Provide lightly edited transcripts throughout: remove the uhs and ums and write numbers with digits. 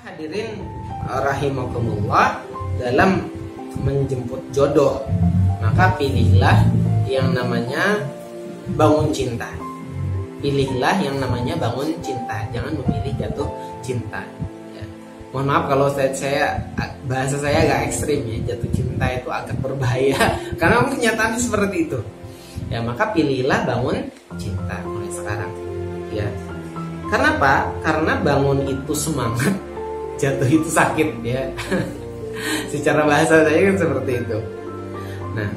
Hadirin rahimakumullah, dalam menjemput jodoh maka pilihlah yang namanya bangun cinta. Pilihlah yang namanya bangun cinta, jangan memilih jatuh cinta ya. Mohon maaf kalau bahasa saya agak ekstrim ya, jatuh cinta itu agak berbahaya karena kenyataannya seperti itu ya. Maka pilihlah bangun cinta mulai sekarang ya. Karena karena bangun itu semangat, jatuh itu sakit ya. Secara bahasa saya kan seperti itu. Nah,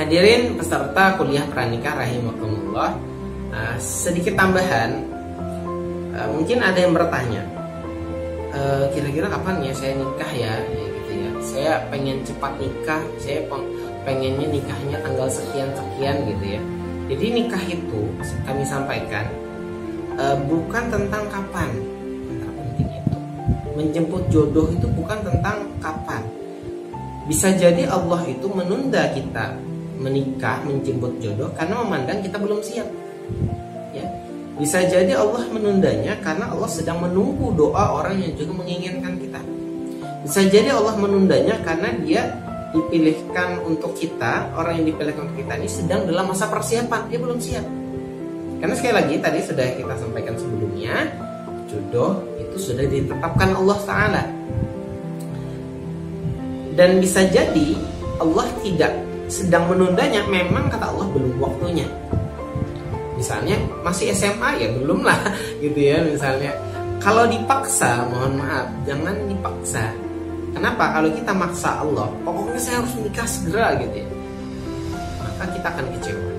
hadirin peserta kuliah pranikah rahimakumullah, sedikit tambahan, mungkin ada yang bertanya, kira-kira kapan ya saya nikah ya gitu ya. Saya pengen cepat nikah, saya pengennya nikahnya tanggal sekian-sekian gitu ya. Jadi nikah itu kami sampaikan bukan tentang kapan. Menjemput jodoh itu bukan tentang kapan. Bisa jadi Allah itu menunda kita menikah, menjemput jodoh karena memandang kita belum siap ya. Bisa jadi Allah menundanya karena Allah sedang menunggu doa orang yang juga menginginkan kita. Bisa jadi Allah menundanya karena dia dipilihkan untuk kita, orang yang dipilihkan untuk kita ini sedang dalam masa persiapan, dia belum siap. Karena sekali lagi tadi sudah kita sampaikan sebelumnya, jodoh itu sudah ditetapkan Allah Ta'ala. Dan bisa jadi Allah tidak sedang menundanya, memang kata Allah belum waktunya. Misalnya masih SMA ya belum lah gitu ya. Misalnya kalau dipaksa, mohon maaf, jangan dipaksa. Kenapa? Kalau kita maksa Allah, pokoknya saya harus nikah segera gitu ya, maka kita akan kecewa.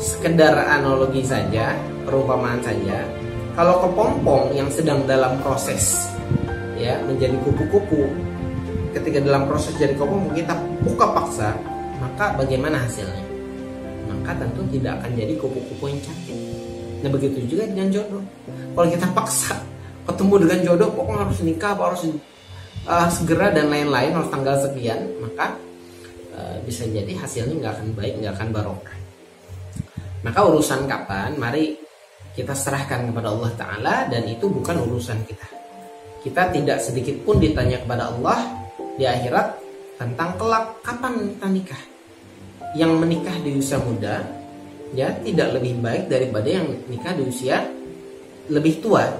Sekedar analogi saja, perumpamaan saja. Kalau kepompong yang sedang dalam proses ya menjadi kupu-kupu, ketika dalam proses jadi kepompong kita buka paksa, maka bagaimana hasilnya? Maka tentu tidak akan jadi kupu-kupu yang cantik. Nah begitu juga dengan jodoh. Kalau kita paksa ketemu dengan jodoh, pokoknya harus nikah, harus segera dan lain-lain, harus tanggal sekian, maka bisa jadi hasilnya nggak akan baik, nggak akan barokah. Maka urusan kapan, mari kita serahkan kepada Allah Ta'ala, dan itu bukan urusan kita. Kita tidak sedikit pun ditanya kepada Allah di akhirat tentang kelak kapan kita nikah. Yang menikah di usia muda ya tidak lebih baik daripada yang nikah di usia lebih tua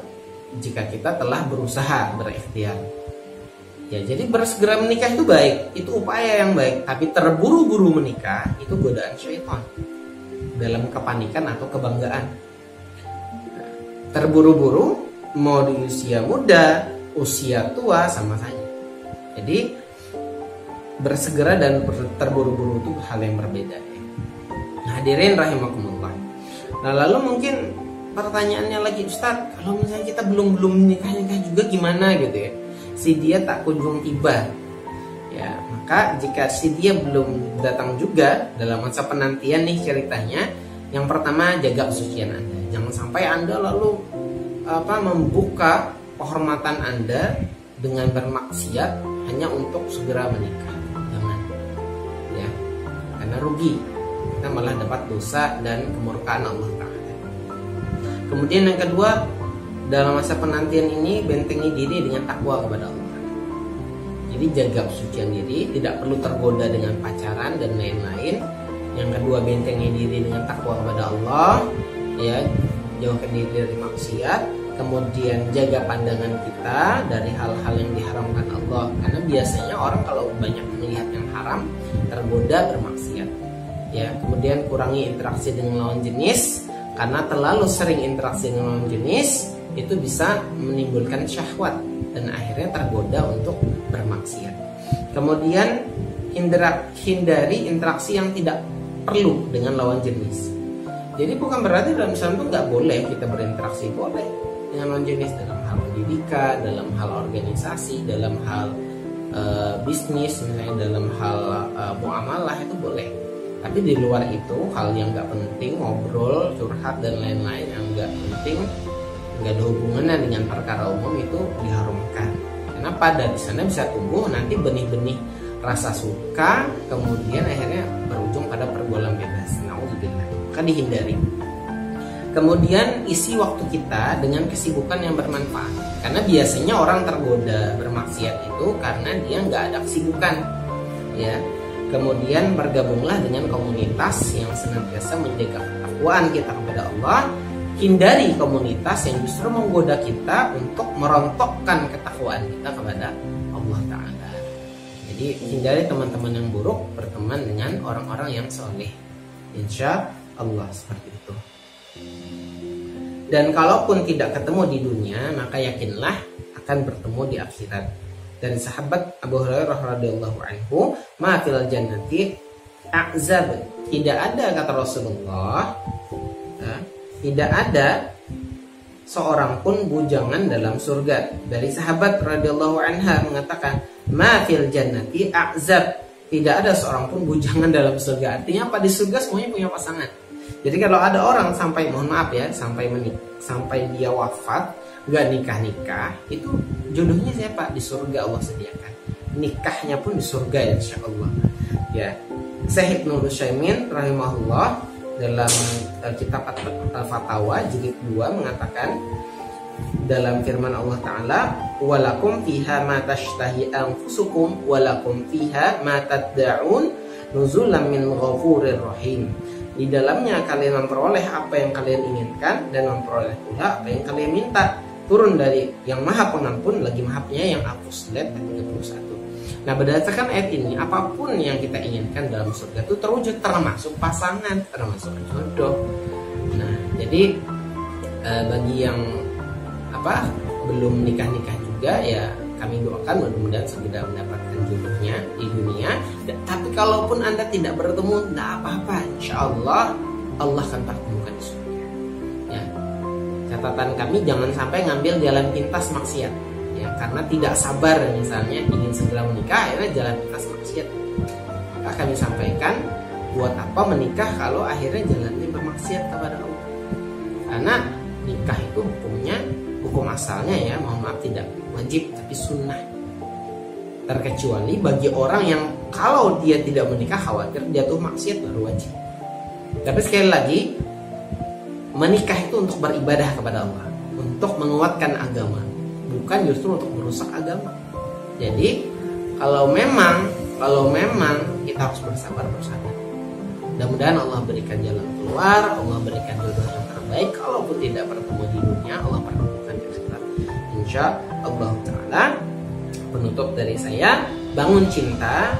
jika kita telah berusaha berikhtiar. Ya, jadi bersegera menikah itu baik, itu upaya yang baik, tapi terburu-buru menikah itu godaan syaitan dalam kepanikan atau kebanggaan. Terburu-buru mau di usia muda, usia tua sama saja. Jadi bersegera dan terburu-buru itu hal yang berbeda ya. Nah, hadirin rahimakumullah. Nah, lalu mungkin pertanyaannya lagi, Ustadz, kalau misalnya kita belum nikah juga gimana gitu ya? Si dia tak kunjung tiba. Ya, maka jika si dia belum datang juga dalam masa penantian nih ceritanya, yang pertama jaga kesucian Anda. Jangan sampai Anda lalu membuka kehormatan Anda dengan bermaksiat hanya untuk segera menikah. Jangan. Ya. Karena rugi. Kita malah dapat dosa dan kemurkaan Allah Ta'ala. Kemudian yang kedua, dalam masa penantian ini bentengi diri dengan takwa kepada Allah. Jadi jaga kesucian diri, tidak perlu tergoda dengan pacaran dan lain-lain. Yang kedua, bentengi diri dengan takwa kepada Allah, ya, jauhkan diri dari maksiat. Kemudian jaga pandangan kita dari hal-hal yang diharamkan Allah, karena biasanya orang kalau banyak melihat yang haram tergoda bermaksiat. Ya, kemudian kurangi interaksi dengan lawan jenis, karena terlalu sering interaksi dengan lawan jenis itu bisa menimbulkan syahwat dan akhirnya tergoda untuk bermaksiat. Kemudian hindari interaksi yang tidak perlu dengan lawan jenis. Jadi bukan berarti dalam Islam itu nggak boleh kita berinteraksi, boleh dengan lawan jenis dalam hal pendidikan, dalam hal organisasi, dalam hal bisnis, misalnya dalam hal muamalah itu boleh. Tapi di luar itu hal yang nggak penting, ngobrol, curhat dan lain-lain yang nggak penting, nggak ada hubungannya dengan perkara umum itu diharamkan. Karena pada di sana bisa tumbuh nanti benih-benih rasa suka, kemudian akhirnya berujung pada pergaulan bebas. Nauzubillah. Maka dihindari. Kemudian isi waktu kita dengan kesibukan yang bermanfaat. Karena biasanya orang tergoda bermaksiat itu karena dia nggak ada kesibukan, ya. Kemudian bergabunglah dengan komunitas yang senantiasa menjaga ketakwaan kita kepada Allah. Hindari komunitas yang justru menggoda kita untuk merontokkan ketakwaan kita kepada Allah Ta'ala. Jadi hindari teman-teman yang buruk, berteman dengan orang-orang yang soleh. Insya Allah seperti itu. Dan kalaupun tidak ketemu di dunia, maka yakinlah akan bertemu di akhirat. Dari sahabat Abu Hurairah radhiyallahu anhu, ma fil jannati a'zab. Tidak ada, kata Rasulullah, tidak ada seorang pun bujangan dalam surga. Dari sahabat radhiyallahu anha mengatakan, ma fil jannati a'zab. Tidak ada seorang pun bujangan dalam surga. Artinya apa? Di surga semuanya punya pasangan. Jadi kalau ada orang sampai, mohon maaf ya, sampai dia wafat gak nikah-nikah, itu jodohnya siapa? Di surga Allah sediakan. Nikahnya pun di surga ya, insya Allah. Ya, Syekh Ibnu Utsaimin rahimahullah dalam kitab Al-Fatawa jilid 2 mengatakan dalam firman Allah Ta'ala, walakum fiha ma tashtahi anfusukum walakum fiha ma tad'un nuzulan min ghafurir rahim. Di dalamnya kalian memperoleh apa yang kalian inginkan dan memperoleh pula apa yang kalian minta, turun dari yang maha pengampun lagi maha penyayang. Al-Fussilat 31. Nah, berdasarkan ayat ini, apapun yang kita inginkan dalam surga itu terwujud, termasuk pasangan, termasuk jodoh. Nah, jadi bagi yang belum nikah-nikah juga, ya kami doakan mudah-mudahan segera mendapatkan jodohnya di dunia. Tapi kalaupun Anda tidak bertemu, tidak apa-apa, insya Allah Allah akan pertemukan di surga. Ya, catatan kami jangan sampai ngambil jalan pintas maksiat, ya, karena tidak sabar misalnya ingin segera menikah, akhirnya jalan pintas maksiat. Maka kami sampaikan, buat apa menikah kalau akhirnya jalannya bermaksiat kepada Allah? Karena nikah itu hukum asalnya ya, mohon maaf, tidak wajib tapi sunnah. Terkecuali bagi orang yang kalau dia tidak menikah khawatir jatuh maksiat baru wajib. Tapi sekali lagi, menikah itu untuk beribadah kepada Allah, untuk menguatkan agama, bukan justru untuk merusak agama. Jadi kalau memang kita harus bersabar. Mudah-mudahan Allah berikan jalan keluar, Allah berikan jodoh yang terbaik. Kalaupun tidak bertemu di dunia, Allah pertemukan di akhirat. Insya Allah Ta'ala. Penutup dari saya, bangun cinta.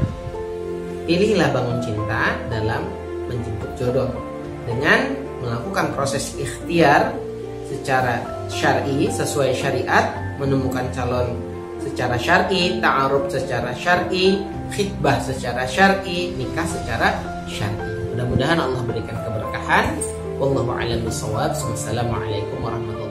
Pilihlah bangun cinta dalam menjemput jodoh dengan melakukan proses ikhtiar secara syar'i, sesuai syariat, menemukan calon secara syar'i, ta'aruf secara syar'i, khitbah secara syar'i, nikah secara syar'i. Mudah-mudahan Allah berikan keberkahan. Wallahu a'lam bishawab. Wassalamualaikum warahmatullahi wabarakatuh.